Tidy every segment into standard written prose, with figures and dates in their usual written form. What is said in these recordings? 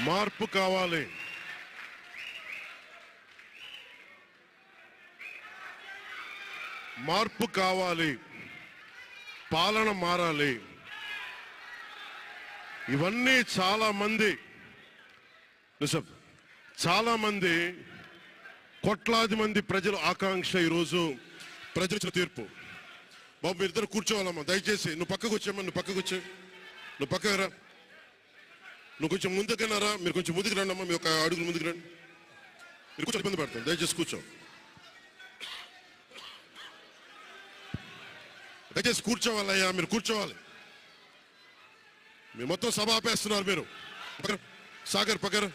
మార్పు కావాలి. మార్పు కావాలి. పాలన మారాలి. ఇవన్నీ చాలా మంది కోట్లాది మంది ప్రజల ఆకాంక్ష. ఈరోజు ప్రజల తీర్పు. బాబు మీరిద్దరు కూర్చోవాలమ్మా దయచేసి. నువ్వు పక్కకు వచ్చామ్మా, నువ్వు పక్కకు వచ్చే, నువ్వు పక్కకు రా, నువ్వు కొంచెం ముందుకన్నారా, మీరు కొంచెం ముందుకు రండి అమ్మా, మీ ఒక అడుగులు ముందుకు రండి. మీరు కూర్చొని ఇబ్బంది పడతాను, దయచేసి కూర్చో, దయచేసి కూర్చోవాలయ్యా, మీరు కూర్చోవాలి. మీరు మొత్తం సభ ఆపేస్తున్నారు. మీరు సాగర్ పక్కన,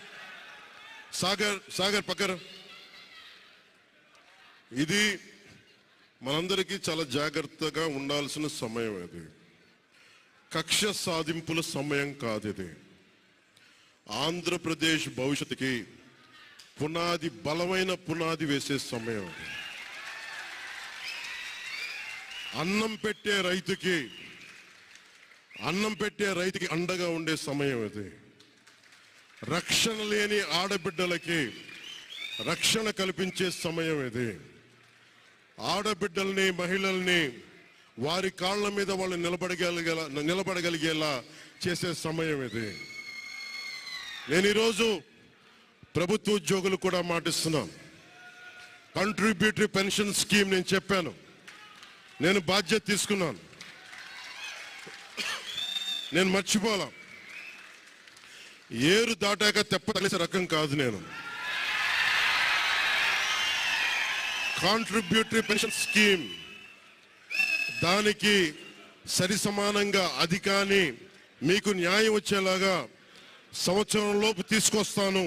సాగర్ పక్కన. ఇది మనందరికీ చాలా జాగ్రత్తగా ఉండాల్సిన సమయం. ఇది కక్ష సాధింపుల సమయం కాదు. ఇది ఆంధ్రప్రదేశ్ భవిష్యత్తుకి పునాది, బలమైన పునాది వేసే సమయం. అన్నం పెట్టే రైతుకి అండగా ఉండే సమయం ఇది. రక్షణ లేని ఆడబిడ్డలకి రక్షణ కల్పించే సమయం ఇది. ఆడబిడ్డల్ని, మహిళల్ని వారి కాళ్ళ మీద వాళ్ళు నిలబడగలిగేలా చేసే సమయం ఇది. నేను ఈరోజు ప్రభుత్వ ఉద్యోగులు కూడా మాటిస్తున్నాను. కంట్రిబ్యూటరీ పెన్షన్ స్కీమ్ నేను చెప్పాను, నేను బాధ్యత తీసుకున్నాను, నేను మర్చిపోలా. ఏరు దాటాక తెప్ప తెలిసే రకం కాదు నేను. కాంట్రిబ్యూటరీ పెన్షన్ స్కీమ్ దానికి సరి సమానంగా అది కానీ మీకు న్యాయం వచ్చేలాగా సంవత్సరం లోపు తీసుకొస్తాను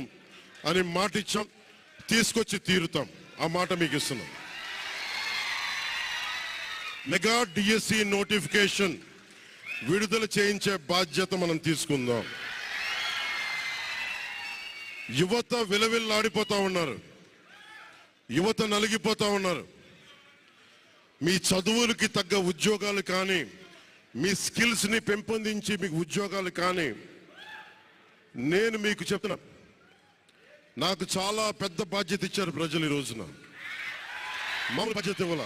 అని మాట ఇచ్చాం. తీసుకొచ్చి తీరుతాం. ఆ మాట మీకు ఇస్తున్నాం. మెగా డిఎస్సి నోటిఫికేషన్ విడుదల చేయించే బాధ్యత మనం తీసుకుందాం. యువత విలవిల్లాడిపోతా ఉన్నారు, యువత నలిగిపోతా ఉన్నారు. మీ చదువులకి తగ్గ ఉద్యోగాలు కానీ, మీ స్కిల్స్ ని పెంపొందించి మీకు ఉద్యోగాలు కానీ, నేను మీకు చెప్తున్నా, నాకు చాలా పెద్ద బాధ్యత ఇచ్చారు ప్రజలు. ఈ రోజున మామూలు బాధ్యత ఇవ్వాల.